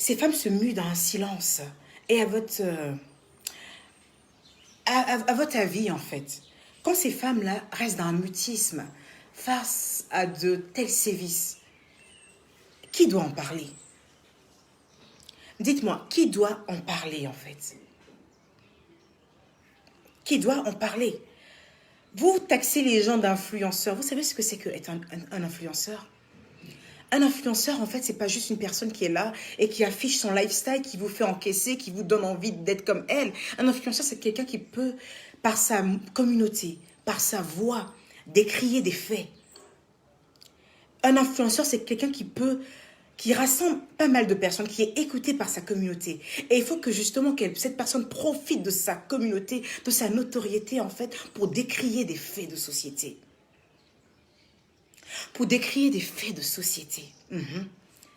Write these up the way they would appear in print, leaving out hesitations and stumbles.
ces femmes se muent dans un silence. Et à votre avis, en fait, quand ces femmes-là restent dans un mutisme face à de tels sévices, qui doit en parler? Dites-moi, qui doit en parler, en fait? Qui doit en parler? Vous taxez les gens d'influenceurs. Vous savez ce que c'est qu'être un influenceur? Un influenceur, en fait, c'est pas juste une personne qui est là et qui affiche son lifestyle, qui vous fait encaisser, qui vous donne envie d'être comme elle. Un influenceur, c'est quelqu'un qui peut, par sa communauté, par sa voix, décrier des faits. Un influenceur, c'est quelqu'un qui rassemble pas mal de personnes, qui est écouté par sa communauté. Et il faut que justement cette personne profite de sa communauté, de sa notoriété, en fait, pour décrier des faits de société. Pour décrire des faits de société.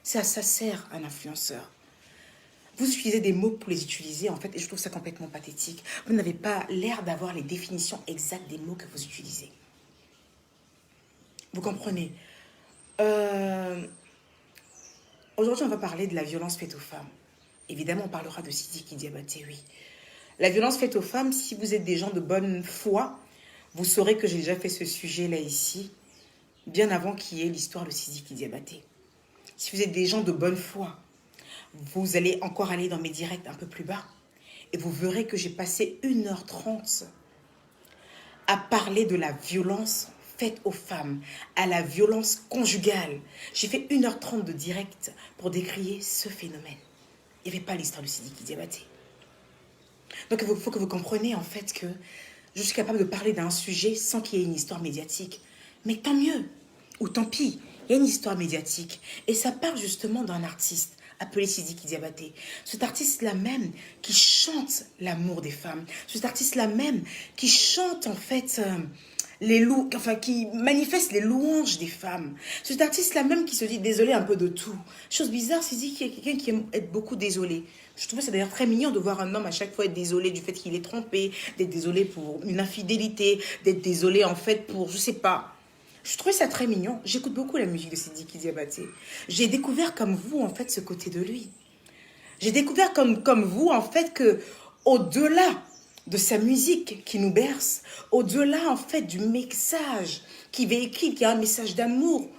Ça sert un influenceur. Vous utilisez des mots pour les utiliser, en fait, et je trouve ça complètement pathétique. Vous n'avez pas l'air d'avoir les définitions exactes des mots que vous utilisez. Vous comprenez? Aujourd'hui, on va parler de la violence faite aux femmes. Évidemment, on parlera de Sidiki Diabaté, oui. La violence faite aux femmes, si vous êtes des gens de bonne foi, vous saurez que j'ai déjà fait ce sujet-là ici, bien avant qu'il y ait l'histoire de Sidiki Diabaté. Si vous êtes des gens de bonne foi, vous allez encore aller dans mes directs un peu plus bas et vous verrez que j'ai passé 1h30 à parler de la violence faite aux femmes, à la violence conjugale. J'ai fait 1h30 de direct pour décrier ce phénomène. Il n'y avait pas l'histoire de Sidiki Diabaté. Donc il faut que vous compreniez en fait que je suis capable de parler d'un sujet sans qu'il y ait une histoire médiatique. Mais tant mieux, ou tant pis, il y a une histoire médiatique. Et ça part justement d'un artiste appelé Sidiki Diabaté. Cet artiste-là même qui chante l'amour des femmes. Cet artiste-là même qui chante en fait qui manifeste les louanges des femmes. Cet artiste-là même qui se dit désolé un peu de tout. Chose bizarre, Sidiki est quelqu'un qui aime être beaucoup désolé. Je trouvais ça d'ailleurs très mignon de voir un homme à chaque fois être désolé du fait qu'il est trompé, d'être désolé pour une infidélité, d'être désolé en fait pour, je sais pas. Je trouvais ça très mignon. J'écoute beaucoup la musique de Sidiki Diabaté. J'ai découvert comme vous en fait ce côté de lui. J'ai découvert comme vous en fait que au-delà de sa musique qui nous berce, au-delà en fait du message qui véhicule, qui a un message d'amour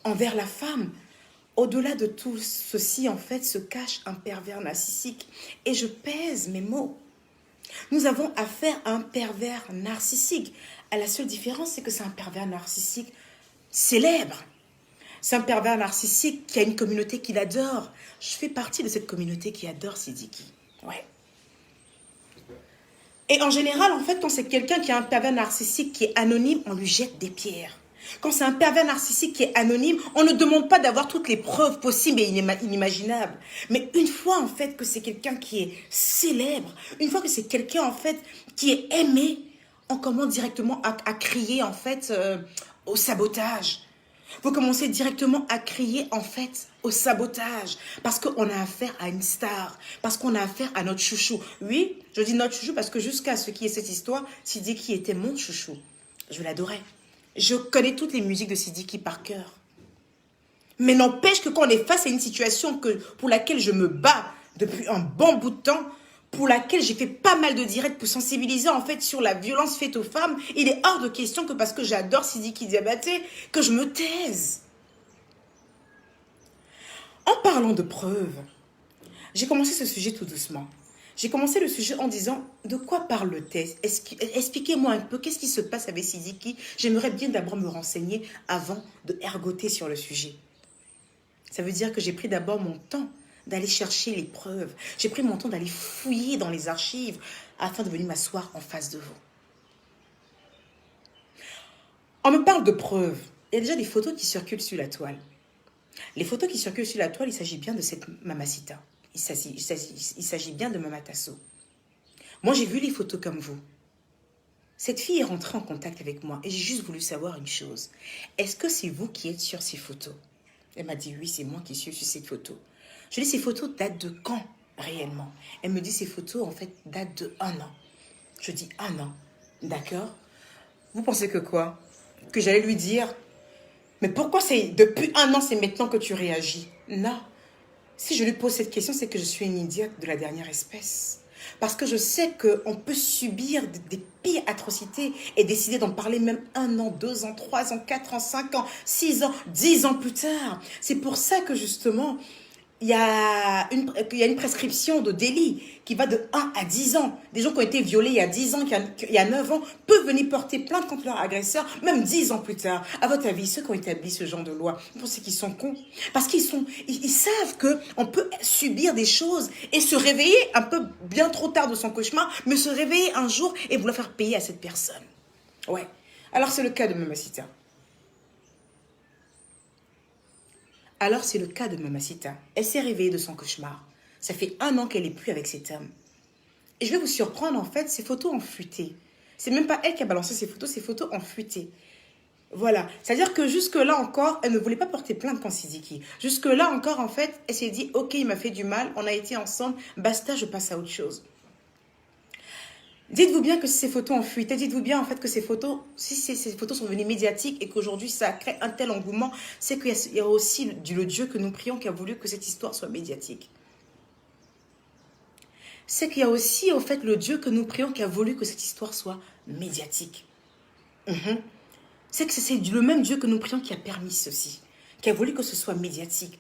envers la femme, au-delà de tout ceci, en fait, se cache un pervers narcissique. Et je pèse mes mots. Nous avons affaire à un pervers narcissique. La seule différence, c'est que c'est un pervers narcissique célèbre. C'est un pervers narcissique qui a une communauté qui l'adore. Je fais partie de cette communauté qui adore Sidiki. Ouais. Et en général, en fait, quand c'est quelqu'un qui a un pervers narcissique qui est anonyme, on lui jette des pierres. Quand c'est un pervers narcissique qui est anonyme, on ne demande pas d'avoir toutes les preuves possibles et inimaginables. Mais une fois, en fait, que c'est quelqu'un qui est célèbre, une fois que c'est quelqu'un, en fait, qui est aimé, on commence directement à crier, en fait, au sabotage. Vous commencez directement à crier, en fait, au sabotage. Parce qu'on a affaire à une star. Parce qu'on a affaire à notre chouchou. Oui, je dis notre chouchou parce que jusqu'à ce qui est cette histoire, Sidiki était mon chouchou. Je l'adorais. Je connais toutes les musiques de Sidiki par cœur. Mais n'empêche que quand on est face à une situation pour laquelle je me bats depuis un bon bout de temps, pour laquelle j'ai fait pas mal de directs pour sensibiliser en fait sur la violence faite aux femmes, il est hors de question que parce que j'adore Sidiki Diabaté, que je me taise. En parlant de preuves, j'ai commencé ce sujet tout doucement. J'ai commencé le sujet en disant, de quoi parle le test? Expliquez-moi un peu, qu'est-ce qui se passe avec Sidiki? J'aimerais bien d'abord me renseigner avant de ergoter sur le sujet. Ça veut dire que j'ai pris d'abord mon temps d'aller chercher les preuves. J'ai pris mon temps d'aller fouiller dans les archives afin de venir m'asseoir en face de vous. On me parle de preuves. Il y a déjà des photos qui circulent sur la toile. Les photos qui circulent sur la toile, il s'agit bien de cette mamacita. Il s'agit bien de Mama Tasso. Moi, j'ai vu les photos comme vous. Cette fille est rentrée en contact avec moi et j'ai juste voulu savoir une chose. Est-ce que c'est vous qui êtes sur ces photos? Elle m'a dit oui, c'est moi qui suis sur ces photos. Je lui ai dit, ces photos datent de quand réellement? Elle me dit, ces photos en fait datent de 1 an. Je dis 1 an. D'accord. Vous pensez que quoi? Que j'allais lui dire, mais pourquoi c'est depuis 1 an, c'est maintenant que tu réagis? Non. Si je lui pose cette question, c'est que je suis une idiote de la dernière espèce. Parce que je sais qu'on peut subir des pires atrocités et décider d'en parler même 1 an, 2 ans, 3 ans, 4 ans, 5 ans, 6 ans, 10 ans plus tard. C'est pour ça que justement, il y a une prescription de délit qui va de 1 à 10 ans. Des gens qui ont été violés il y a 10 ans, il y a 9 ans, peuvent venir porter plainte contre leur agresseur, même 10 ans plus tard. À votre avis, ceux qui ont établi ce genre de loi, vous pensez qu'ils sont cons? Parce qu'ils savent qu'on peut subir des choses et se réveiller un peu bien trop tard de son cauchemar, mais se réveiller un jour et vouloir faire payer à cette personne. Ouais. Alors c'est le cas de Mamacita. Alors c'est le cas de Mamacita. Elle s'est réveillée de son cauchemar. Ça fait 1 an qu'elle n'est plus avec cet homme. Et je vais vous surprendre, en fait, ces photos ont fuité. C'est même pas elle qui a balancé ces photos ont fuité. Voilà. C'est-à-dire que jusque-là encore, elle ne voulait pas porter plainte contre Sidiki. Jusque-là encore, en fait, elle s'est dit, ok, il m'a fait du mal, on a été ensemble, basta, je passe à autre chose. Dites-vous bien que si ces photos ont fuité, dites-vous bien en fait que ces photos, si ces photos sont devenues médiatiques et qu'aujourd'hui ça crée un tel engouement, c'est qu'il y a aussi le Dieu que nous prions qui a voulu que cette histoire soit médiatique. C'est qu'il y a aussi en fait le Dieu que nous prions qui a voulu que cette histoire soit médiatique. C'est que c'est le même Dieu que nous prions qui a permis ceci, qui a voulu que ce soit médiatique.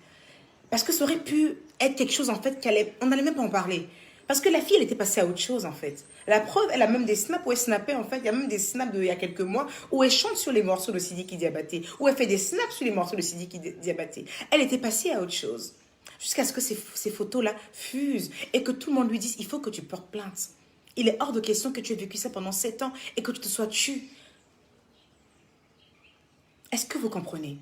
Parce que ça aurait pu être quelque chose en fait on n'allait même pas en parler. Parce que la fille, elle était passée à autre chose, en fait. La preuve, elle a même des snaps où elle snappait, en fait. Il y a même des snaps il y a quelques mois où elle chante sur les morceaux de Sidiki Diabaté, où elle fait des snaps sur les morceaux de Sidiki Diabaté. Elle était passée à autre chose. Jusqu'à ce que ces photos-là fusent et que tout le monde lui dise, il faut que tu portes plainte. Il est hors de question que tu aies vécu ça pendant 7 ans et que tu te sois tué. Est-ce que vous comprenez?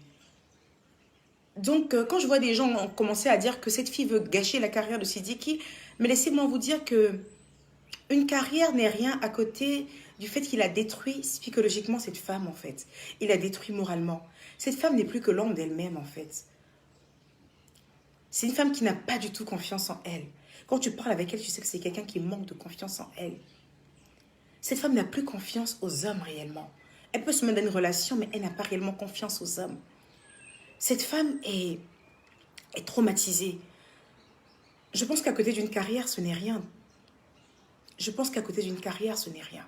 Donc, quand je vois des gens commencer à dire que cette fille veut gâcher la carrière de Sidiki, mais laissez-moi vous dire que une carrière n'est rien à côté du fait qu'il a détruit psychologiquement cette femme, en fait. Il a détruit moralement. Cette femme n'est plus que l'ombre d'elle-même, en fait. C'est une femme qui n'a pas du tout confiance en elle. Quand tu parles avec elle, tu sais que c'est quelqu'un qui manque de confiance en elle. Cette femme n'a plus confiance aux hommes réellement. Elle peut se mettre dans une relation, mais elle n'a pas réellement confiance aux hommes. Cette femme est traumatisée. Je pense qu'à côté d'une carrière, ce n'est rien. Je pense qu'à côté d'une carrière, ce n'est rien.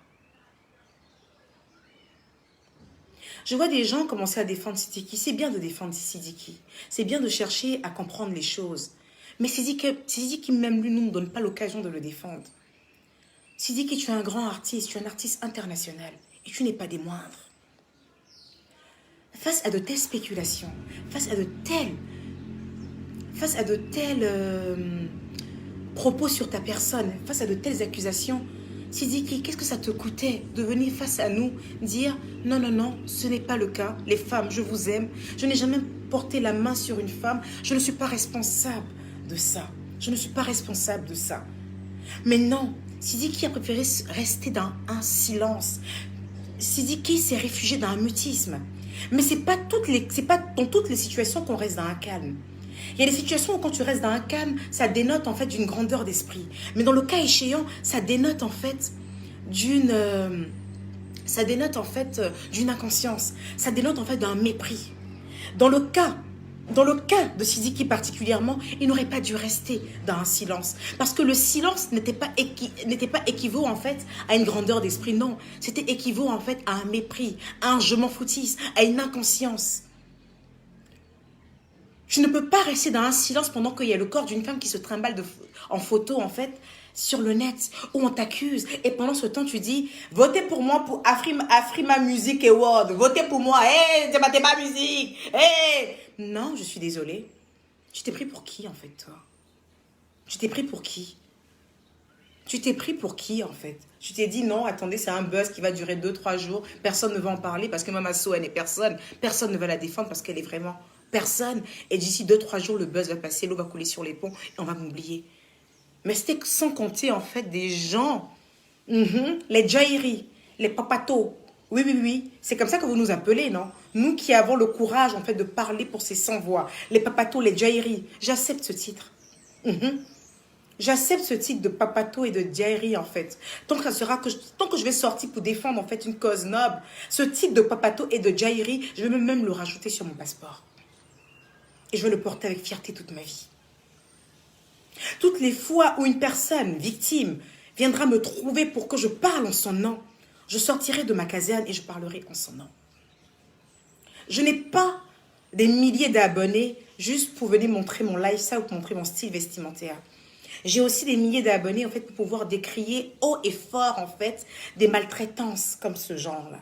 Je vois des gens commencer à défendre Sidiki. C'est bien de défendre Sidiki. C'est bien de chercher à comprendre les choses. Mais Sidiki même lui, ne nous donne pas l'occasion de le défendre. Sidiki, tu es un grand artiste, tu es un artiste international. Et tu n'es pas des moindres. Face à de telles spéculations, face à de tels propos sur ta personne, face à de telles accusations, Sidiki, qu'est-ce que ça te coûtait de venir face à nous dire non, non, non, ce n'est pas le cas, les femmes, je vous aime, je n'ai jamais porté la main sur une femme, je ne suis pas responsable de ça, je ne suis pas responsable de ça. Mais non, Sidiki a préféré rester dans un silence. Sidiki s'est réfugié dans un mutisme. Mais c'est pas dans toutes les situations qu'on reste dans un calme. Il y a des situations où quand tu restes dans un calme, ça dénote en fait d'une grandeur d'esprit. Mais dans le cas échéant, ça dénote en fait d'une inconscience. Ça dénote en fait d'un mépris. Dans le cas de Sidiki particulièrement, il n'aurait pas dû rester dans un silence. Parce que le silence n'était pas équivaut en fait à une grandeur d'esprit, non. C'était équivaut en fait à un mépris, à un je m'en foutisse, à une inconscience. Tu ne peux pas rester dans un silence pendant qu'il y a le corps d'une femme qui se trimballe en photo en fait sur le net, où on t'accuse. Et pendant ce temps, tu dis, votez pour moi pour Afrima Music Award. Votez pour moi. Hé, c'est ma musique. Hé. Non, je suis désolée. Tu t'es pris pour qui, en fait, toi? Tu t'es pris pour qui? Tu t'es pris pour qui, en fait? Tu t'es dit, non, attendez, c'est un buzz qui va durer 2-3 jours. Personne ne va en parler parce que Mama So, elle n'est personne. Personne ne va la défendre parce qu'elle est vraiment personne. Et d'ici 2-3 jours, le buzz va passer, l'eau va couler sur les ponts et on va m'oublier. Mais c'était sans compter, en fait, des gens, les Jairi, les Papatos. Oui, oui, oui, c'est comme ça que vous nous appelez, non? Nous qui avons le courage, en fait, de parler pour ces sans-voix. Les Papatos, les Jairi. J'accepte ce titre. J'accepte ce titre de Papato et de Jairi, en fait. Tant que je vais sortir pour défendre, en fait, une cause noble, ce titre de Papato et de Jairi, je vais même le rajouter sur mon passeport. Et je vais le porter avec fierté toute ma vie. Toutes les fois où une personne victime viendra me trouver pour que je parle en son nom, je sortirai de ma caserne et je parlerai en son nom. Je n'ai pas des milliers d'abonnés juste pour venir montrer mon lifestyle ou pour montrer mon style vestimentaire. J'ai aussi des milliers d'abonnés en fait pour pouvoir décrier haut et fort en fait des maltraitances comme ce genre-là.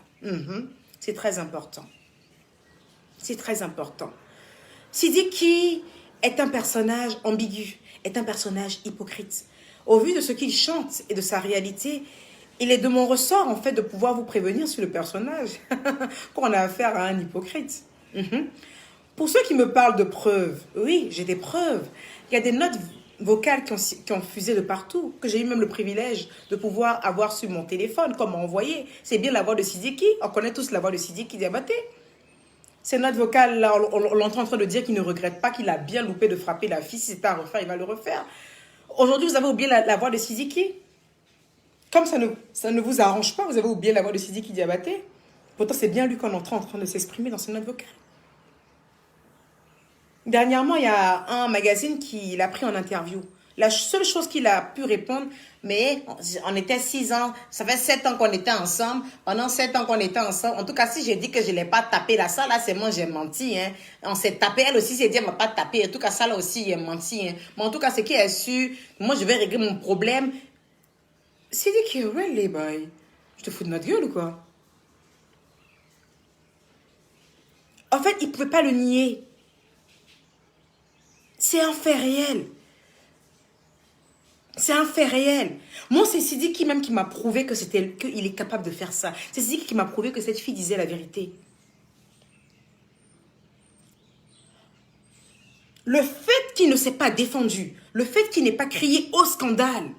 C'est très important. C'est très important. Sidiki est un personnage ambigu, est un personnage hypocrite. Au vu de ce qu'il chante et de sa réalité, il est de mon ressort en fait de pouvoir vous prévenir sur le personnage qu'on a affaire à un hypocrite. Pour ceux qui me parlent de preuves, oui, j'ai des preuves. Il y a des notes vocales qui ont fusé de partout, que j'ai eu même le privilège de pouvoir avoir sur mon téléphone, comme envoyé. C'est bien la voix de Sidiki. On connaît tous la voix de Sidiki Diabaté. Ces notes vocales-là, on l'entend en train de dire qu'il ne regrette pas, qu'il a bien loupé de frapper la fille. Si c'était à refaire, il va le refaire. Aujourd'hui, vous avez oublié la voix de Sidiki. Comme ça ne vous arrange pas, vous avez oublié la voix de Sidiki Diabaté. Pourtant, c'est bien lui qu'on entend en train de s'exprimer dans ses notes vocales. Dernièrement, il y a un magazine qui l'a pris en interview. La seule chose qu'il a pu répondre, mais on était 6 ans, ça fait 7 ans qu'on était ensemble. Pendant 7 ans qu'on était ensemble, en tout cas, si j'ai dit que je ne l'ai pas tapé, là, ça, là, c'est moi, j'ai menti. Hein. On s'est tapé, elle aussi s'est dit, elle ne m'a pas tapé. En tout cas, ça, là aussi, j'ai menti. Hein. Mais en tout cas, ce qui est sûr, moi, je vais régler mon problème. C'est dit que, really, boy, je te fous de notre gueule ou quoi? En fait, il ne pouvait pas le nier. C'est un fait réel. C'est un fait réel. Moi, c'est Sidiki même qui m'a prouvé qu'il est capable de faire ça. C'est Sidiki qui m'a prouvé que cette fille disait la vérité. Le fait qu'il ne s'est pas défendu, le fait qu'il n'ait pas crié au scandale,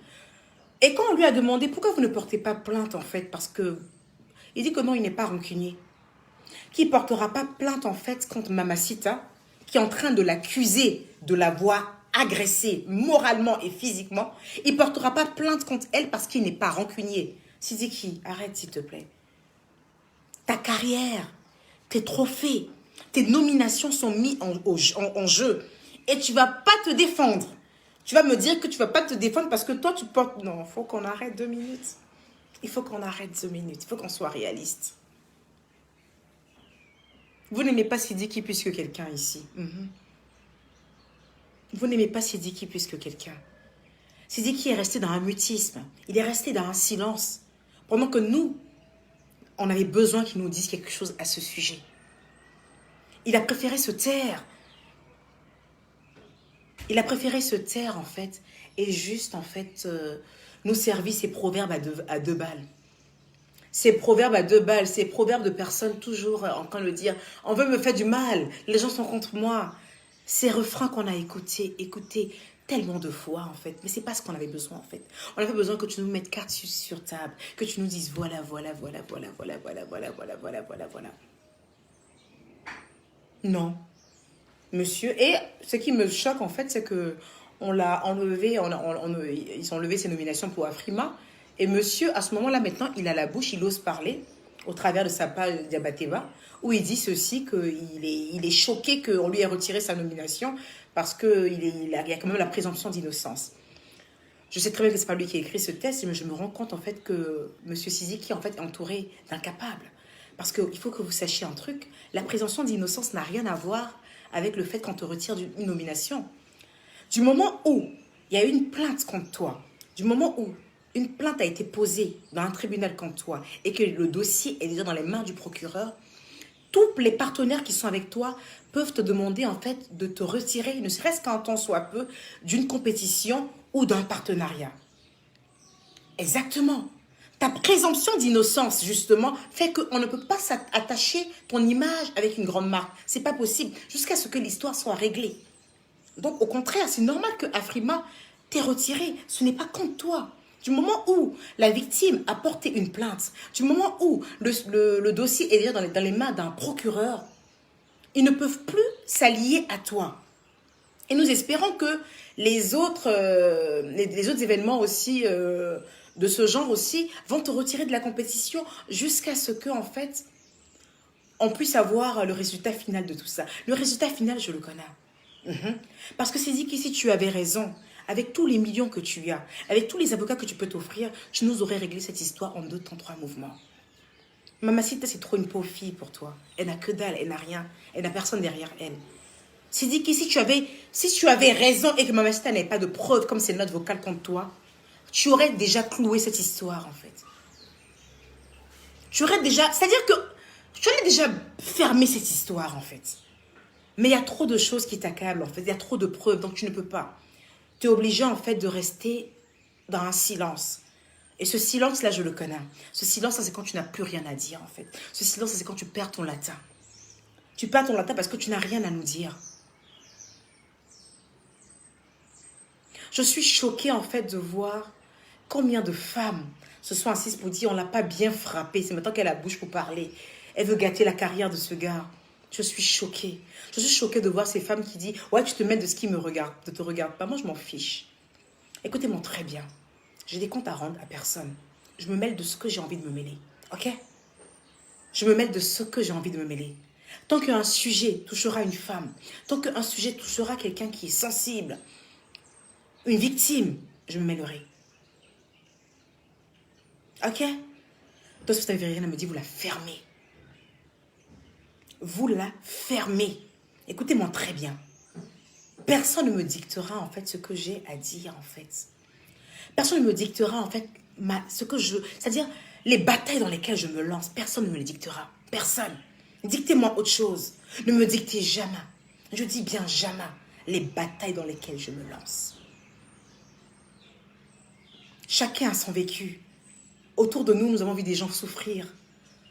et quand on lui a demandé pourquoi vous ne portez pas plainte en fait, parce que il dit que non, il n'est pas rancunier. Qu'il ne portera pas plainte en fait contre Mamacita, qui est en train de l'accuser de l'avoir agressée moralement et physiquement. Il ne portera pas plainte contre elle parce qu'il n'est pas rancunier. Sidiki, arrête s'il te plaît. Ta carrière, tes trophées, tes nominations sont mis en jeu. Et tu ne vas pas te défendre. Tu vas me dire que tu ne vas pas te défendre parce que toi tu portes... Non, il faut qu'on arrête 2 minutes. Il faut qu'on arrête 2 minutes. Il faut qu'on soit réaliste. Vous n'aimez pas Sidiki plus que quelqu'un ici. Vous n'aimez pas Sidiki plus que quelqu'un. Sidiki est resté dans un mutisme. Il est resté dans un silence. Pendant que nous, on avait besoin qu'il nous dise quelque chose à ce sujet. Il a préféré se taire. Il a préféré se taire, en fait, et juste, en fait, nous servir ses proverbes à deux balles. Ces proverbes à 2 balles, ces proverbes de personnes toujours en train de dire « On veut me faire du mal, les gens sont contre moi ». Ces refrains qu'on a écoutés tellement de fois en fait, mais c'est pas ce qu'on avait besoin en fait. On avait besoin que tu nous mettes carte sur table, que tu nous dises voilà. Non, monsieur. Et ce qui me choque en fait, c'est que on l'a enlevé, ils ont enlevé ses nominations pour Afrima. Et monsieur, à ce moment-là, maintenant, il a la bouche, il ose parler au travers de sa page Diabateba, où il dit ceci, qu'il est choqué qu'on lui ait retiré sa nomination parce qu'il y a quand même la présomption d'innocence. Je sais très bien que ce n'est pas lui qui a écrit ce texte, mais je me rends compte en fait que monsieur Sidiki en fait, est entouré d'incapables. Parce qu'il faut que vous sachiez un truc, la présomption d'innocence n'a rien à voir avec le fait qu'on te retire une nomination. Du moment où il y a eu une plainte contre toi, du moment où une plainte a été posée dans un tribunal contre toi et que le dossier est déjà dans les mains du procureur, tous les partenaires qui sont avec toi peuvent te demander en fait de te retirer, ne serait-ce qu'un temps soit peu, d'une compétition ou d'un partenariat. Exactement. Ta présomption d'innocence, justement, fait qu'on ne peut pas s'attacher ton image avec une grande marque. C'est pas possible, jusqu'à ce que l'histoire soit réglée. Donc, au contraire, c'est normal que Afrima t'ait retiré. Ce n'est pas contre toi. Du moment où la victime a porté une plainte, du moment où le dossier est déjà dans les mains d'un procureur, ils ne peuvent plus s'allier à toi. Et nous espérons que les autres événements aussi de ce genre aussi vont te retirer de la compétition jusqu'à ce que, en fait, on puisse avoir le résultat final de tout ça. Le résultat final, je le connais. Parce que c'est dit qu'ici, tu avais raison. avec tous les millions que tu as, avec tous les avocats que tu peux t'offrir, tu nous aurais réglé cette histoire en 2 temps, 3 mouvements. Mamacita, c'est trop une pauvre fille pour toi. Elle n'a que dalle, elle n'a rien. Elle n'a personne derrière elle. Sidiki, si tu avais raison et que Mamacita n'avait pas de preuves comme ces notes vocales contre toi, tu aurais déjà cloué cette histoire, en fait. Tu aurais déjà... C'est-à-dire que tu aurais déjà fermé cette histoire, en fait. Mais il y a trop de choses qui t'accablent, en fait. Il y a trop de preuves, donc tu ne peux pas. Tu es obligé, en fait, de rester dans un silence. Et ce silence-là, je le connais. Ce silence-là, c'est quand tu n'as plus rien à dire, en fait. Ce silence, c'est quand tu perds ton latin. Tu perds ton latin parce que tu n'as rien à nous dire. Je suis choquée, en fait, de voir combien de femmes se sont assises pour dire on ne l'a pas bien frappée. C'est maintenant qu'elle a la bouche pour parler. Elle veut gâter la carrière de ce gars. Je suis choquée. Je suis choquée de voir ces femmes qui disent ouais, tu te mets de ce qui me regarde, ne te regarde pas. Moi, je m'en fiche. Écoutez-moi très bien. J'ai des comptes à rendre à personne. Je me mêle de ce que j'ai envie de me mêler. Ok? Je me mêle de ce que j'ai envie de me mêler. Tant qu'un sujet touchera une femme, tant qu'un sujet touchera quelqu'un qui est sensible, une victime, je me mêlerai. Ok? Toi, si vous n'avez rien à me dire, vous la fermez. Vous la fermez. Écoutez-moi très bien. Personne ne me dictera en fait ce que j'ai à dire en fait. Personne ne me dictera en fait ce que je... C'est-à-dire les batailles dans lesquelles je me lance. Personne ne me les dictera. Personne. Dictez-moi autre chose. Ne me dictez jamais. Je dis bien jamais les batailles dans lesquelles je me lance. Chacun a son vécu. Autour de nous, nous avons vu des gens souffrir.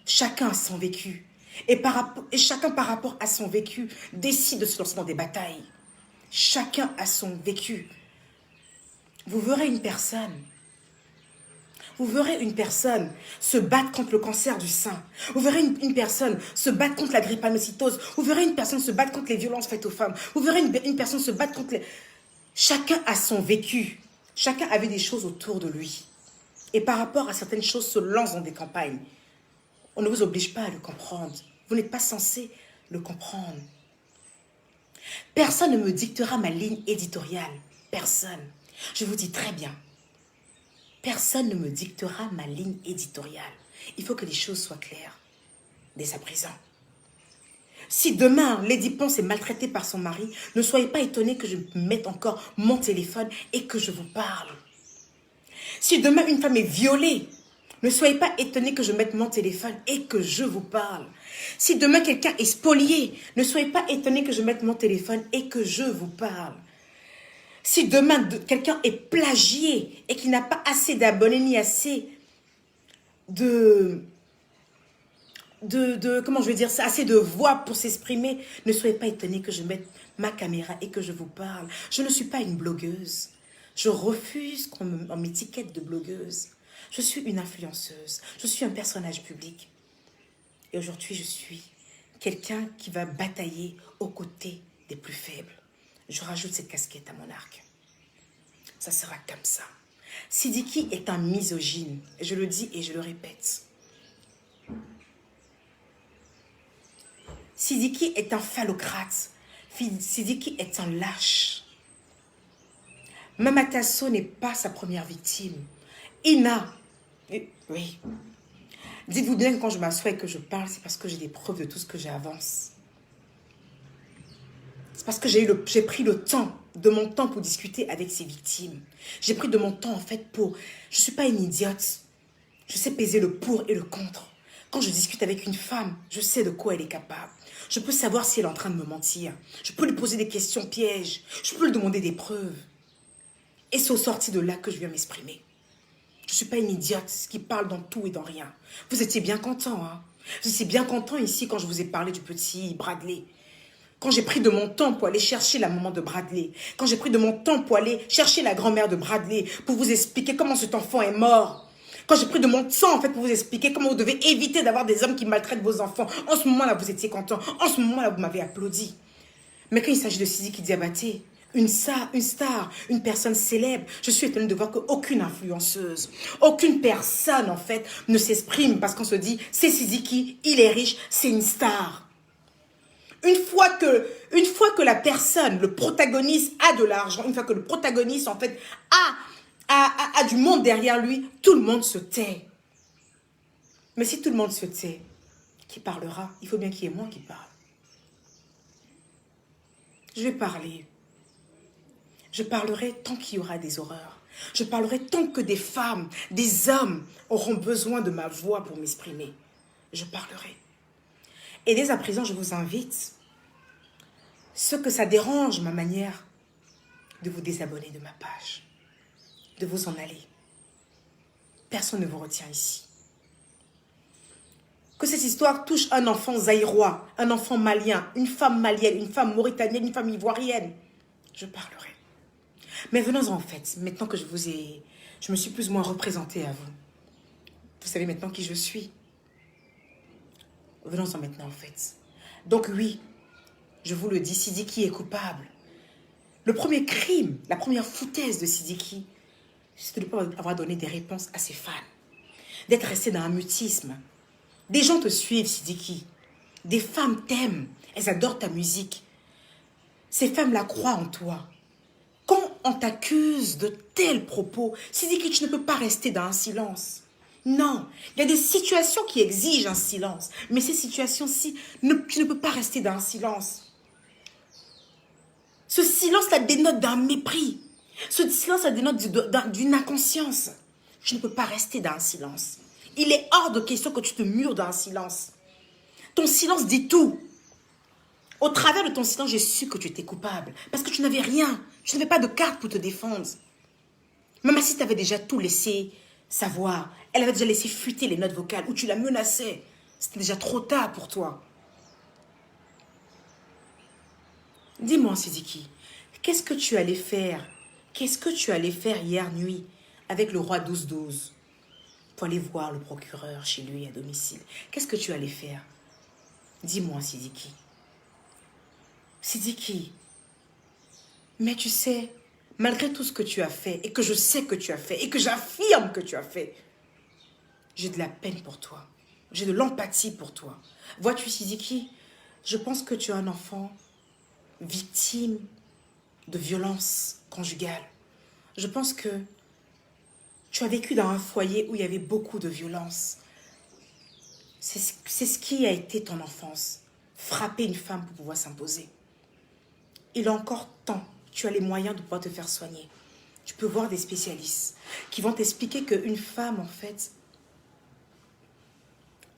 Chacun a son vécu. Et chacun, par rapport à son vécu, décide de se lancer dans des batailles. Chacun a son vécu. Vous verrez une personne se battre contre le cancer du sein. Vous verrez une personne se battre contre la drépanocytose. Vous verrez une personne se battre contre les violences faites aux femmes. Vous verrez une personne se battre contre les... Chacun a son vécu. Chacun avait des choses autour de lui. Et par rapport à certaines choses, se lance dans des campagnes. On ne vous oblige pas à le comprendre. Vous n'êtes pas censé le comprendre. Personne ne me dictera ma ligne éditoriale. Personne. Je vous dis très bien. Personne ne me dictera ma ligne éditoriale. Il faut que les choses soient claires. Dès à présent. Si demain, Lady Ponce est maltraitée par son mari, ne soyez pas étonnés que je mette encore mon téléphone et que je vous parle. Si demain, une femme est violée, ne soyez pas étonnés que je mette mon téléphone et que je vous parle. Si demain, quelqu'un est spolié, ne soyez pas étonnés que je mette mon téléphone et que je vous parle. Si demain, quelqu'un est plagié et qu'il n'a pas assez d'abonnés ni assez comment je vais dire ça, assez de voix pour s'exprimer, ne soyez pas étonnés que je mette ma caméra et que je vous parle. Je ne suis pas une blogueuse. Je refuse qu'on m'étiquette de blogueuse. Je suis une influenceuse. Je suis un personnage public. Et aujourd'hui, je suis quelqu'un qui va batailler aux côtés des plus faibles. Je rajoute cette casquette à mon arc. Ça sera comme ça. Sidiki est un misogyne. Je le dis et je le répète. Sidiki est un phallocrate. Sidiki est un lâche. Mamatasso n'est pas sa première victime. Ina, oui. Dites-vous bien que quand je m'assois et que je parle, c'est parce que j'ai des preuves de tout ce que j'avance. C'est parce que j'ai pris le temps, de mon temps pour discuter avec ces victimes. J'ai pris de mon temps en fait pour... Je ne suis pas une idiote. Je sais peser le pour et le contre. Quand je discute avec une femme, je sais de quoi elle est capable. Je peux savoir si elle est en train de me mentir. Je peux lui poser des questions pièges. Je peux lui demander des preuves. Et c'est au sorti de là que je viens m'exprimer. Je ne suis pas une idiote qui parle dans tout et dans rien. Vous étiez bien content, hein? Vous étiez bien content ici quand je vous ai parlé du petit Bradley. Quand j'ai pris de mon temps pour aller chercher la maman de Bradley. Quand j'ai pris de mon temps pour aller chercher la grand-mère de Bradley. Pour vous expliquer comment cet enfant est mort. Quand j'ai pris de mon temps en fait pour vous expliquer comment vous devez éviter d'avoir des hommes qui maltraitent vos enfants. En ce moment-là, vous étiez content. En ce moment-là, vous m'avez applaudi. Mais quand il s'agit de Sidiki Diabaté, une star, une personne célèbre, je suis étonnée de voir qu'aucune influenceuse, aucune personne en fait ne s'exprime parce qu'on se dit c'est Sidiki, il est riche, c'est une star. Une fois que la personne, le protagoniste a de l'argent, une fois que le protagoniste en fait a du monde derrière lui, tout le monde se tait. Mais si tout le monde se tait, qui parlera? Il faut bien qu'il y ait moi qui parle. Je vais parler. Je parlerai tant qu'il y aura des horreurs. Je parlerai tant que des femmes, des hommes auront besoin de ma voix pour m'exprimer. Je parlerai. Et dès à présent, je vous invite, ce que ça dérange ma manière, de vous désabonner de ma page, de vous en aller. Personne ne vous retient ici. Que cette histoire touche un enfant zaïrois, un enfant malien, une femme malienne, une femme mauritanienne, une femme ivoirienne, je parlerai. Mais venons en fait, maintenant que je me suis plus ou moins représentée à vous. Vous savez maintenant qui je suis. Venons-en maintenant en fait. Donc oui, je vous le dis, Sidiki est coupable. Le premier crime, la première foutaise de Sidiki, c'est de ne pas avoir donné des réponses à ses fans. D'être resté dans un mutisme. Des gens te suivent, Sidiki. Des femmes t'aiment. Elles adorent ta musique. Ces femmes-là croient en toi. Quand on t'accuse de tels propos, Sidiki, tu ne peux pas rester dans un silence. Non, il y a des situations qui exigent un silence. Mais ces situations-ci, tu ne peux pas rester dans un silence. Ce silence-là dénote d'un mépris. Ce silence-là dénote d'une inconscience. Je ne peux pas rester dans un silence. Il est hors de question que tu te mures dans un silence. Ton silence dit tout. Au travers de ton silence, j'ai su que tu étais coupable. Parce que tu n'avais rien. Tu n'avais pas de carte pour te défendre. Maman, si tu avais déjà tout laissé savoir, elle avait déjà laissé fuiter les notes vocales où tu la menaçais. C'était déjà trop tard pour toi. Dis-moi, Sidiki, qu'est-ce que tu allais faire? Qu'est-ce que tu allais faire hier nuit avec le roi 12-12 pour aller voir le procureur chez lui à domicile? Qu'est-ce que tu allais faire? Dis-moi, Sidiki. Sidiki, mais tu sais, malgré tout ce que tu as fait, et que je sais que tu as fait, et que j'affirme que tu as fait, j'ai de la peine pour toi. J'ai de l'empathie pour toi. Vois-tu, Sidiki, je pense que tu es un enfant victime de violence conjugale. Je pense que tu as vécu dans un foyer où il y avait beaucoup de violence. C'est ce qui a été ton enfance. Frapper une femme pour pouvoir s'imposer. Il est encore temps. Tu as les moyens de pouvoir te faire soigner. Tu peux voir des spécialistes qui vont t'expliquer qu'une femme, en fait,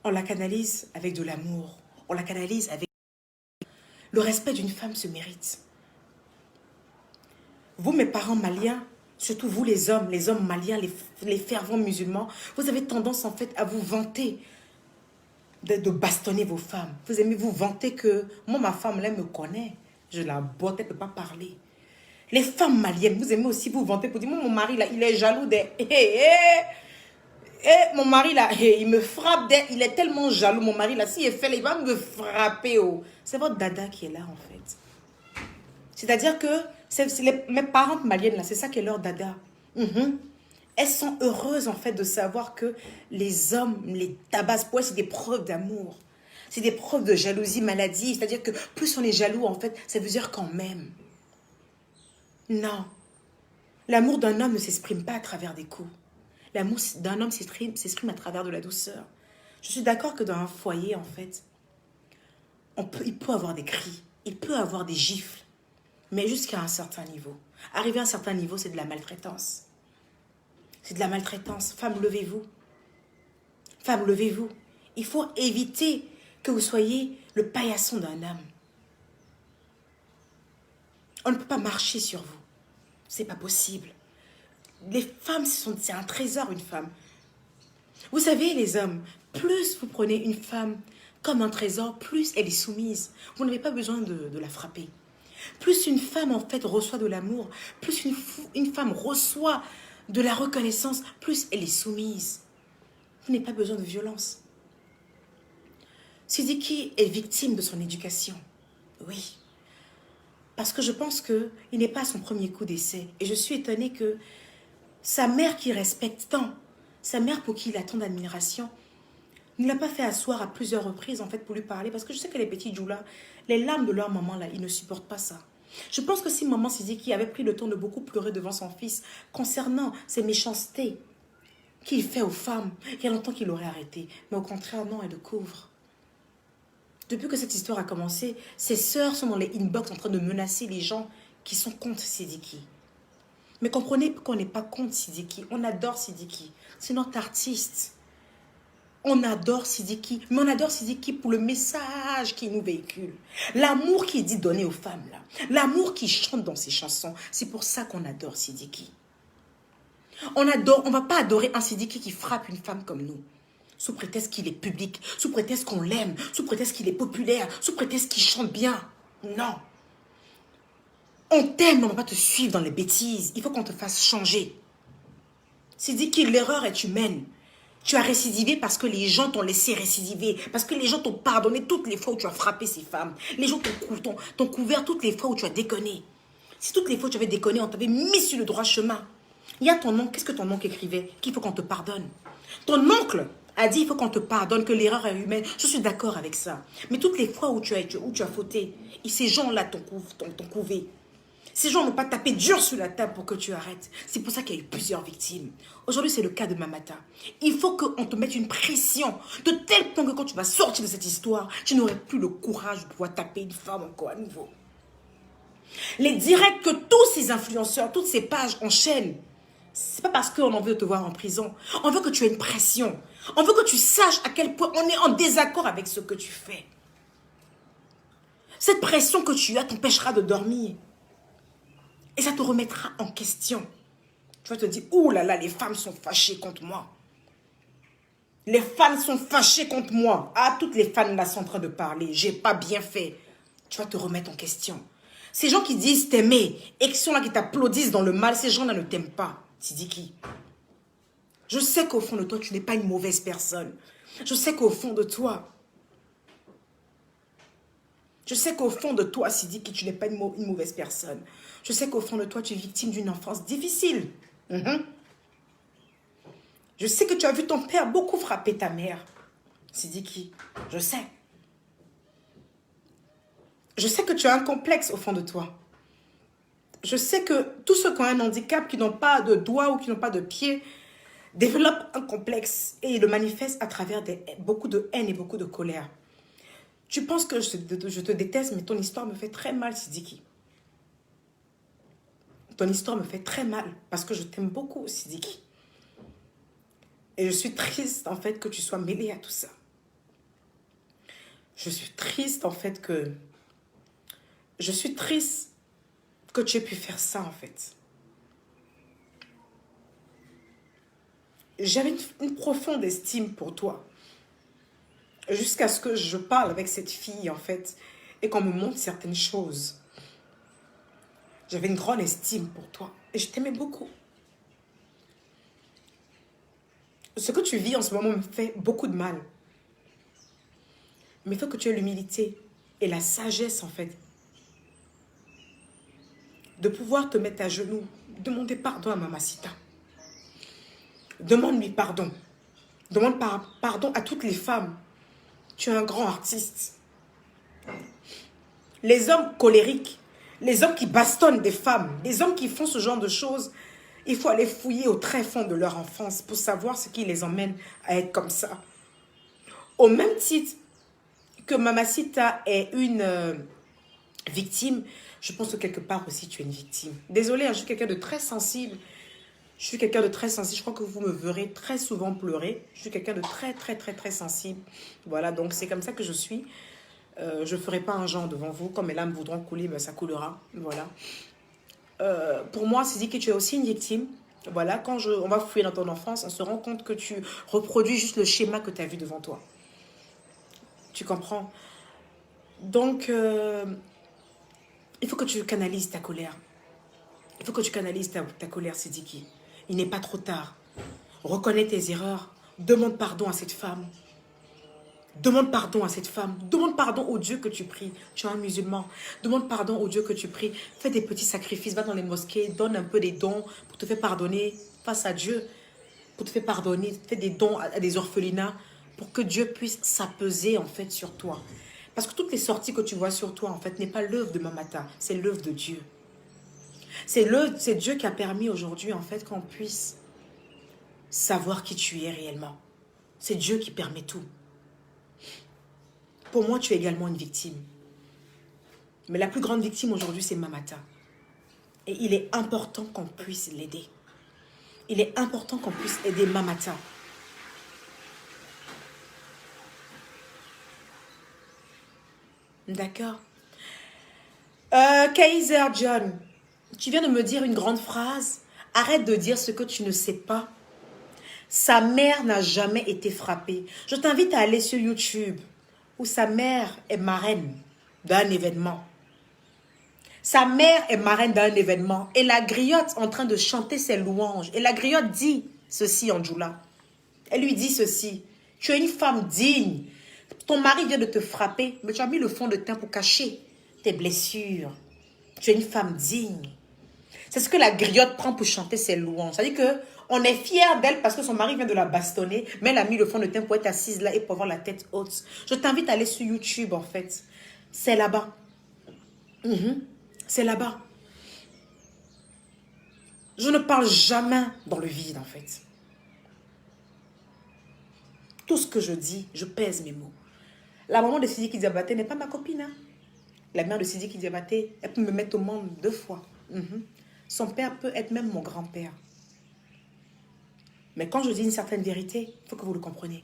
on la canalise avec de l'amour. On la canalise avec... Le respect d'une femme se mérite. Vous, mes parents maliens, surtout vous les hommes maliens, les fervents musulmans, vous avez tendance en fait à vous vanter de bastonner vos femmes. Vous aimez vous vanter que moi, ma femme, là, elle me connaît. Je la botte, elle ne peut pas parler. Les femmes maliennes, vous aimez aussi vous vanter pour dire, moi, mon mari, là, il est jaloux des... mon mari, là, il me frappe des... Il est tellement jaloux, mon mari, là, s'il est fait, il va me frapper. Oh. C'est votre dada qui est là, en fait. C'est-à-dire que mes parentes maliennes, là, c'est ça qui est leur dada. Elles sont heureuses, en fait, de savoir que les hommes les tabassent. Pour elles, c'est des preuves d'amour. C'est des preuves de jalousie maladive. C'est-à-dire que plus on est jaloux, en fait, ça veut dire qu'on m'aime. Non. L'amour d'un homme ne s'exprime pas à travers des coups. L'amour d'un homme s'exprime à travers de la douceur. Je suis d'accord que dans un foyer, en fait, il peut avoir des cris, il peut avoir des gifles, mais jusqu'à un certain niveau. Arriver à un certain niveau, c'est de la maltraitance. C'est de la maltraitance. Femme, levez-vous. Femme, levez-vous. Il faut éviter que vous soyez le paillasson d'un homme. On ne peut pas marcher sur vous. C'est pas possible. Les femmes, c'est un trésor, une femme. Vous savez, les hommes, plus vous prenez une femme comme un trésor, plus elle est soumise. Vous n'avez pas besoin de la frapper. Plus une femme, en fait, reçoit de l'amour, plus une femme reçoit de la reconnaissance, plus elle est soumise. Vous n'avez pas besoin de violence. Sidiki est victime de son éducation. Oui. Parce que je pense qu'il n'est pas à son premier coup d'essai. Et je suis étonnée que sa mère qui respecte tant, sa mère pour qui il a tant d'admiration, Il ne l'a pas fait asseoir à plusieurs reprises, en fait, pour lui parler. Parce que je sais que les petits Djoula, les larmes de leur maman, là, ils ne supportent pas ça. Je pense que si maman Sidiki avait pris le temps de beaucoup pleurer devant son fils concernant ces méchancetés qu'il fait aux femmes, il y a longtemps qu'il aurait arrêté. Mais au contraire, non, elle le couvre. Depuis que cette histoire a commencé, ses sœurs sont dans les inbox en train de menacer les gens qui sont contre Sidiki. Mais comprenez qu'on n'est pas contre Sidiki. On adore Sidiki. C'est notre artiste. On adore Sidiki. Mais on adore Sidiki pour le message qu'il nous véhicule. L'amour qu'il dit donner aux femmes, là. L'amour qu'il chante dans ses chansons. C'est pour ça qu'on adore Sidiki. On ne va pas adorer un Sidiki qui frappe une femme comme nous. Sous prétexte qu'il est public. Sous prétexte qu'on l'aime. Sous prétexte qu'il est populaire. Sous prétexte qu'il chante bien. Non. On t'aime, mais on ne va pas te suivre dans les bêtises. Il faut qu'on te fasse changer. Sidiki, l'erreur est humaine. Tu as récidivé parce que les gens t'ont laissé récidiver. Parce que les gens t'ont pardonné toutes les fois où tu as frappé ces femmes. Les gens t'ont couvert toutes les fois où tu as déconné. Si toutes les fois où tu avais déconné, on t'avait mis sur le droit chemin. Il y a ton oncle. Qu'est-ce que ton oncle écrivait? Qu'il faut qu'on te pardonne. Ton oncle a dit il faut qu'on te pardonne, que l'erreur est humaine. Je suis d'accord avec ça. Mais toutes les fois où tu as fauté, et ces gens-là t'ont couvé. Ces gens n'ont pas tapé dur sur la table pour que tu arrêtes. C'est pour ça qu'il y a eu plusieurs victimes. Aujourd'hui, c'est le cas de Mamata. Il faut qu'on te mette une pression de tel point que quand tu vas sortir de cette histoire, tu n'aurais plus le courage de pouvoir taper une femme encore à nouveau. Les directs que tous ces influenceurs, toutes ces pages enchaînent, c'est pas parce qu'on en veut te voir en prison. On veut que tu aies une pression. On veut que tu saches à quel point on est en désaccord avec ce que tu fais. Cette pression que tu as t'empêchera de dormir. Et ça te remettra en question. Tu vas te dire, oh là là, les femmes sont fâchées contre moi. Les femmes sont fâchées contre moi. Ah, toutes les femmes là sont en train de parler. J'ai pas bien fait. Tu vas te remettre en question. Ces gens qui disent t'aimer et qui sont là, qui t'applaudissent dans le mal, ces gens-là ne t'aiment pas. Sidiki. Je sais qu'au fond de toi, tu n'es pas une mauvaise personne. Je sais qu'au fond de toi, Sidiki, tu n'es pas une mauvaise personne. Je sais qu'au fond de toi, tu es victime d'une enfance difficile. Je sais que tu as vu ton père beaucoup frapper ta mère. Sidiki, je sais. Je sais que tu as un complexe au fond de toi. Je sais que tous ceux qui ont un handicap, qui n'ont pas de doigts ou qui n'ont pas de pieds, développent un complexe et ils le manifestent à travers beaucoup de haine et beaucoup de colère. Tu penses que je te déteste, mais ton histoire me fait très mal, Sidiki. Ton histoire me fait très mal parce que je t'aime beaucoup, Sidiki. Et je suis triste, en fait, que tu sois mêlé à tout ça. Je suis triste, en fait, que... Je suis triste que tu aies pu faire ça, en fait. J'avais une profonde estime pour toi. Jusqu'à ce que je parle avec cette fille, en fait, et qu'on me montre certaines choses. J'avais une grande estime pour toi. Et je t'aimais beaucoup. Ce que tu vis en ce moment me fait beaucoup de mal. Mais il faut que tu aies l'humilité et la sagesse, en fait, de pouvoir te mettre à genoux, demander pardon à Mamacita. Demande-lui pardon. Demande pardon à toutes les femmes. Tu es un grand artiste. Les hommes colériques, les hommes qui bastonnent des femmes, les hommes qui font ce genre de choses, il faut aller fouiller au très fond de leur enfance pour savoir ce qui les emmène à être comme ça. Au même titre que Mamacita est une victime, je pense que quelque part aussi tu es une victime. Désolée, je suis quelqu'un de très sensible. Je crois que vous me verrez très souvent pleurer. Je suis quelqu'un de très sensible. Voilà, donc c'est comme ça que je suis. Je ne ferai pas un genre devant vous. Comme mes larmes voudront couler, ben ça coulera. Voilà. Pour moi, c'est dit que tu es aussi une victime. Voilà, quand on va fouiller dans ton enfance, on se rend compte que tu reproduis juste le schéma que tu as vu devant toi. Tu comprends? Donc, il faut que tu canalises ta colère. Il faut que tu canalises ta colère, Sidiki. Il n'est pas trop tard. Reconnais tes erreurs. Demande pardon à cette femme. Demande pardon à cette femme. Demande pardon au Dieu que tu pries. Tu es un musulman. Demande pardon au Dieu que tu pries. Fais des petits sacrifices. Va dans les mosquées. Donne un peu des dons pour te faire pardonner face à Dieu. Pour te faire pardonner. Fais des dons à des orphelinats. pour que Dieu puisse s'apaiser en fait sur toi. Parce que toutes les sorties que tu vois sur toi en fait n'est pas l'œuvre de Mamata, c'est l'œuvre de Dieu. C'est Dieu qui a permis aujourd'hui en fait qu'on puisse savoir qui tu es réellement. C'est Dieu qui permet tout. Pour moi, tu es également une victime. Mais la plus grande victime aujourd'hui, c'est Mamata. Et il est important qu'on puisse l'aider. Il est important qu'on puisse aider Mamata. D'accord. Kaiser John, tu viens de me dire une grande phrase. Arrête de dire ce que tu ne sais pas. Sa mère n'a jamais été frappée. Je t'invite à aller sur YouTube où sa mère est marraine d'un événement. Sa mère est marraine d'un événement et la griotte en train de chanter ses louanges. Et la griotte dit ceci en Djoula. Elle lui dit ceci. Tu es une femme digne. Ton mari vient de te frapper, mais tu as mis le fond de teint pour cacher tes blessures. Tu es une femme digne. C'est ce que la griotte prend pour chanter ses louanges. C'est-à-dire qu'on est fier d'elle parce que son mari vient de la bastonner, mais elle a mis le fond de teint pour être assise là et pour avoir la tête haute. Je t'invite à aller sur YouTube en fait. C'est là-bas. C'est là-bas. Je ne parle jamais dans le vide en fait. Tout ce que je dis, je pèse mes mots. La maman de Sidiki Diabaté n'est pas ma copine. Hein? La mère de Sidiki Diabaté, elle peut me mettre au monde 2 fois. Son père peut être même mon grand-père. Mais quand je dis une certaine vérité, il faut que vous le compreniez.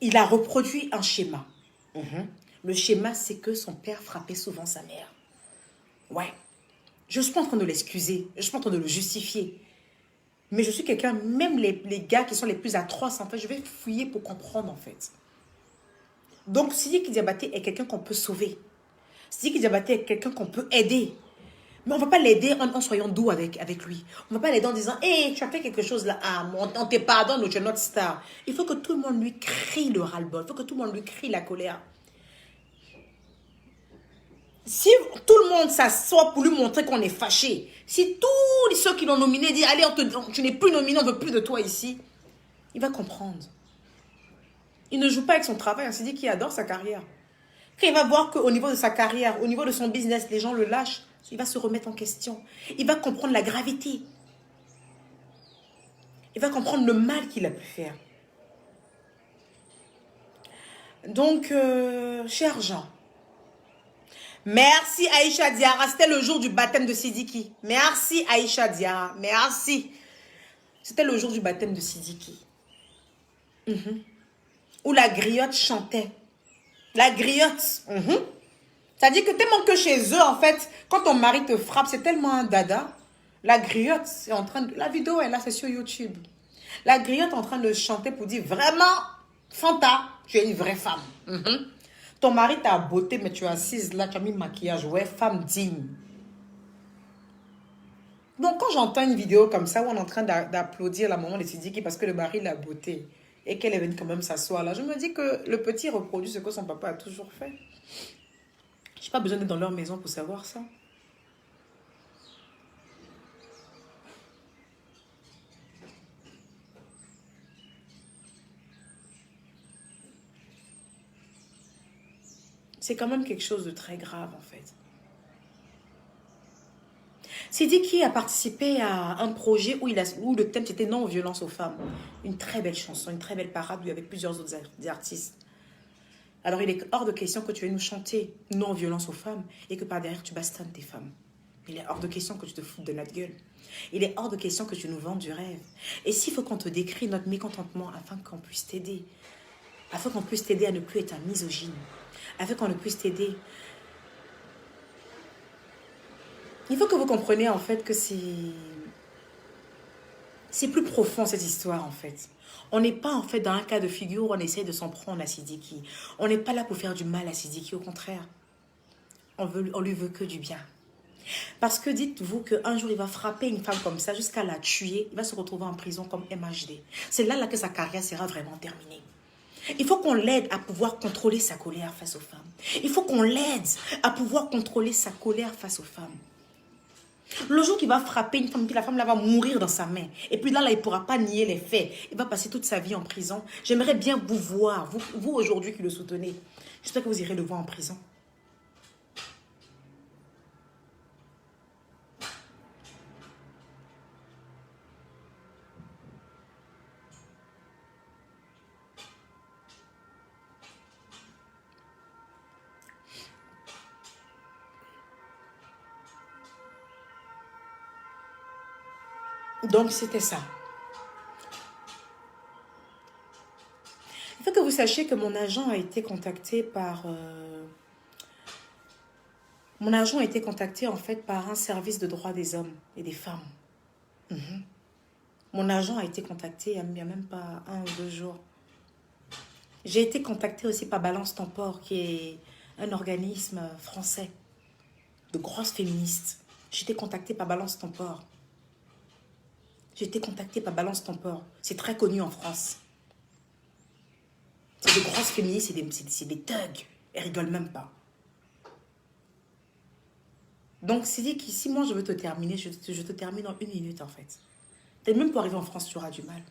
Il a reproduit un schéma. Le schéma, c'est que son père frappait souvent sa mère. Ouais. Je ne suis pas en train de l'excuser. Je ne suis pas en train de le justifier. Mais je suis quelqu'un, même les gars qui sont les plus atroces, en fait, je vais fouiller pour comprendre, en fait. Donc, Sidiki Diabaté est quelqu'un qu'on peut sauver. Sidiki Diabaté est quelqu'un qu'on peut aider. Mais on ne va pas l'aider en soyant doux avec lui. On ne va pas l'aider en disant « Hé, tu as fait quelque chose là, on te pardonne, tu es notre star. » Il faut que tout le monde lui crie le ras-le-bol. Il faut que tout le monde lui crie la colère. Si tout le monde s'assoit pour lui montrer qu'on est fâché, si tous ceux qui l'ont nominé disent « Allez, tu n'es plus nominé, on ne veut plus de toi ici », il va comprendre. Il ne joue pas avec son travail, on s'est dit qu'il adore sa carrière. Quand il va voir qu'au niveau de sa carrière, au niveau de son business, les gens le lâchent, il va se remettre en question. Il va comprendre la gravité. Il va comprendre le mal qu'il a pu faire. Donc, cher Jean, merci Aïcha Diarra. C'était le jour du baptême de Sidiki. Merci Aïcha Diarra. Merci. C'était le jour du baptême de Sidiki. Où la griotte chantait. La griotte. C'est-à-dire que tellement que chez eux, en fait, quand ton mari te frappe, c'est tellement un dada. La griotte est en train de... La vidéo est là, c'est sur YouTube. La griotte est en train de chanter pour dire vraiment, Fanta, tu es une vraie femme. Ton mari t'a beauté, mais tu es assise là, tu as mis maquillage. Ouais, femme digne. Donc, quand j'entends une vidéo comme ça, où on est en train d'applaudir la maman de Sidiki parce que le mari l'a beauté et qu'elle est venue quand même s'asseoir là, je me dis que le petit reproduit ce que son papa a toujours fait. Je n'ai pas besoin d'être dans leur maison pour savoir ça. C'est quand même quelque chose de très grave en fait. Sidiki a participé à un projet où le thème c'était non-violence aux femmes. Une très belle chanson, une très belle parade où il y avait plusieurs autres artistes. Alors il est hors de question que tu viennes nous chanter non-violence aux femmes et que par derrière tu bastonnes tes femmes. Il est hors de question que tu te foutes de notre gueule. Il est hors de question que tu nous vendes du rêve. Et s'il faut qu'on te décrit notre mécontentement afin qu'on puisse t'aider, afin qu'on puisse t'aider à ne plus être un misogyne, afin qu'on ne puisse t'aider. Il faut que vous compreniez en fait que c'est plus profond cette histoire en fait. On n'est pas en fait dans un cas de figure où on essaie de s'en prendre à Sidiki. On n'est pas là pour faire du mal à Sidiki, au contraire. On lui veut que du bien. Parce que dites-vous qu'un jour il va frapper une femme comme ça jusqu'à la tuer, il va se retrouver en prison comme MHD. C'est là que sa carrière sera vraiment terminée. Il faut qu'on l'aide à pouvoir contrôler sa colère face aux femmes. Il faut qu'on l'aide à pouvoir contrôler sa colère face aux femmes. Le jour qu'il va frapper une femme, la femme là va mourir dans sa main. Et puis là, il ne pourra pas nier les faits. Il va passer toute sa vie en prison. J'aimerais bien vous voir, vous aujourd'hui qui le soutenez. J'espère que vous irez le voir en prison. Donc, c'était ça. Il faut que vous sachiez que mon agent a été contacté par... Mon agent a été contacté en fait par un service de droits des hommes et des femmes. Mon agent a été contacté il n'y a même pas 1 ou 2 jours. J'ai été contactée aussi par Balance ton port, qui est un organisme français de grosses féministes. J'ai été contactée par Balance ton port. J'ai été contactée par Balance ton port. C'est très connu en France. C'est de grosses féministes, c'est des thugs. Elles rigolent même pas. Donc, c'est dit qu'ici, moi, je veux te terminer. Je te termine en 1 minute, en fait. Même pour arriver en France, tu auras du mal.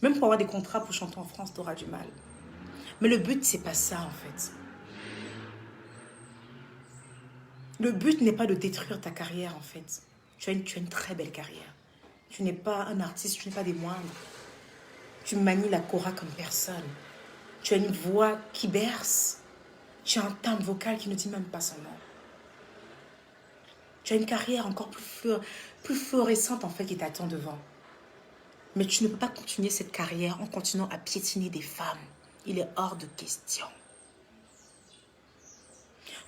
Même pour avoir des contrats pour chanter en France, tu auras du mal. Mais le but, c'est pas ça, en fait. Le but n'est pas de détruire ta carrière, en fait. Tu as une très belle carrière. Tu n'es pas un artiste, tu n'es pas des moindres. Tu manies la kora comme personne. Tu as une voix qui berce. Tu as un timbre vocal qui ne dit même pas son nom. Tu as une carrière encore plus florissante, en fait, qui t'attend devant. Mais tu ne peux pas continuer cette carrière en continuant à piétiner des femmes. Il est hors de question.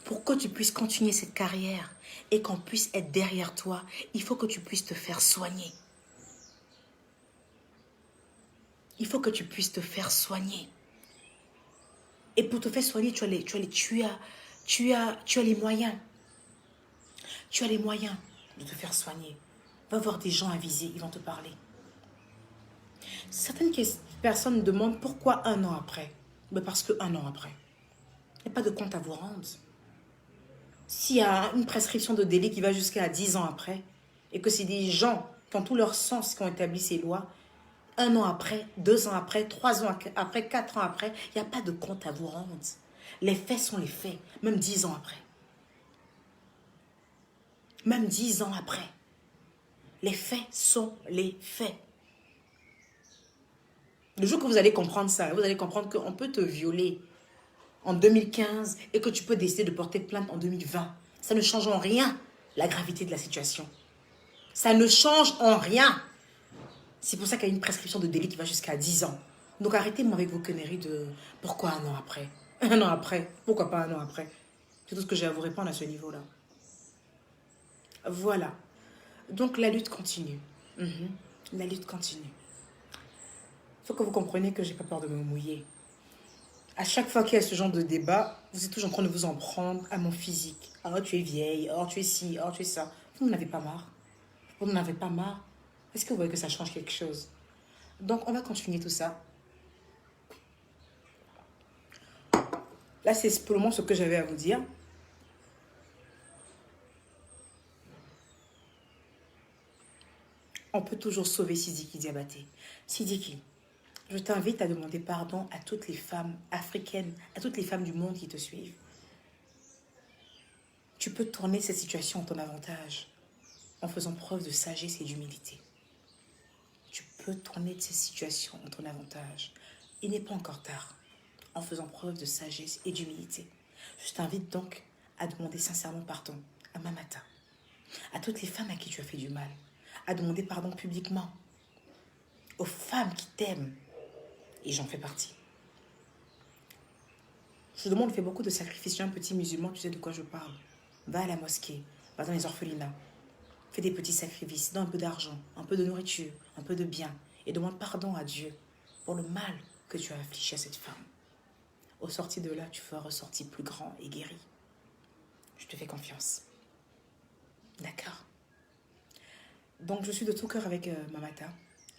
Pour que tu puisses continuer cette carrière et qu'on puisse être derrière toi, il faut que tu puisses te faire soigner. Il faut que tu puisses te faire soigner. Et pour te faire soigner, tu as les moyens. Tu as les moyens de te faire soigner. Va voir des gens avisés, ils vont te parler. Certaines personnes me demandent pourquoi 1 an après. Mais parce que 1 an après, il n'y a pas de compte à vous rendre. S'il y a une prescription de délai qui va jusqu'à 10 ans après, et que c'est des gens qui ont tout leur sens qui ont établi ces lois, 1 an après, 2 ans après, 3 ans après, 4 ans après, il n'y a pas de compte à vous rendre. Les faits sont les faits, même 10 ans après. Même 10 ans après. Les faits sont les faits. Le jour que vous allez comprendre ça, vous allez comprendre qu'on peut te violer en 2015 et que tu peux décider de porter plainte en 2020. Ça ne change en rien la gravité de la situation. Ça ne change en rien. C'est pour ça qu'il y a une prescription de délit qui va jusqu'à 10 ans. Donc arrêtez-moi avec vos conneries de pourquoi 1 an après. 1 an après, pourquoi pas 1 an après? C'est tout ce que j'ai à vous répondre à ce niveau-là. Voilà. Donc la lutte continue. La lutte continue. Il faut que vous compreniez que je n'ai pas peur de me mouiller. À chaque fois qu'il y a ce genre de débat, vous êtes toujours en train de vous en prendre à mon physique. Oh, tu es vieille, oh, tu es ci, oh, tu es ça. Vous n'en avez pas marre. Vous n'en avez pas marre. Est-ce que vous voyez que ça change quelque chose? Donc, on va continuer tout ça. Là, c'est pour le moment ce que j'avais à vous dire. On peut toujours sauver Sidiki Diabaté. Sidiki, je t'invite à demander pardon à toutes les femmes africaines, à toutes les femmes du monde qui te suivent. Tu peux tourner cette situation en ton avantage en faisant preuve de sagesse et d'humilité. Tu peux tourner cette situation en ton avantage. Il n'est pas encore tard en faisant preuve de sagesse et d'humilité. Je t'invite donc à demander sincèrement pardon à Mamata, à toutes les femmes à qui tu as fait du mal, à demander pardon publiquement aux femmes qui t'aiment. Et j'en fais partie. Je demande, fais beaucoup de sacrifices. J'ai un petit musulman, tu sais de quoi je parle. Va à la mosquée, va dans les orphelinats. Fais des petits sacrifices, donne un peu d'argent, un peu de nourriture, un peu de bien. Et demande pardon à Dieu pour le mal que tu as affligé à cette femme. Au sorti de là, tu feras ressortir plus grand et guéri. Je te fais confiance. D'accord? Donc, je suis de tout cœur avec Mamata.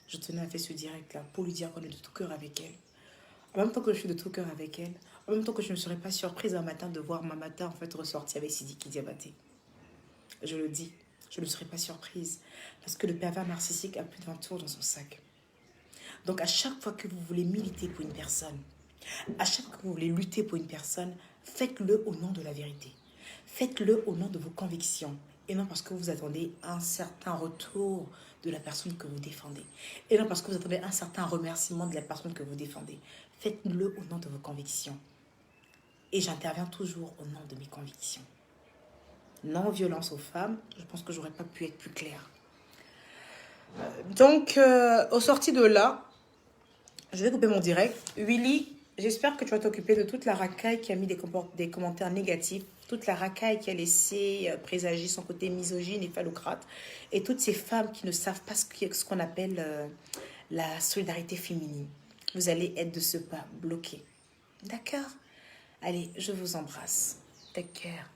Je tenais à faire ce direct-là pour lui dire qu'on est de tout cœur avec elle. En même temps que je suis de tout cœur avec elle, en même temps que je ne serais pas surprise un matin de voir Mamata en fait ressortir avec Sidiki Diabaté. Je le dis. je ne serais pas surprise. Parce que le pervers narcissique a plus de 20 tours dans son sac. Donc, à chaque fois que vous voulez militer pour une personne, à chaque fois que vous voulez lutter pour une personne, faites-le au nom de la vérité. Faites-le au nom de vos convictions. Et non parce que vous attendez un certain retour de la personne que vous défendez. Et non parce que vous attendez un certain remerciement de la personne que vous défendez. Faites-le au nom de vos convictions. Et j'interviens toujours au nom de mes convictions. Non-violence aux femmes, je pense que j'aurais pas pu être plus claire. Donc, au sorti de là, je vais couper mon direct. Willy, j'espère que tu vas t'occuper de toute la racaille qui a mis des commentaires négatifs, toute la racaille qui a laissé présager son côté misogyne et phallocrate, et toutes ces femmes qui ne savent pas ce qu'on appelle la solidarité féminine. Vous allez être de ce pas bloqué. D'accord? Allez, je vous embrasse. Take care.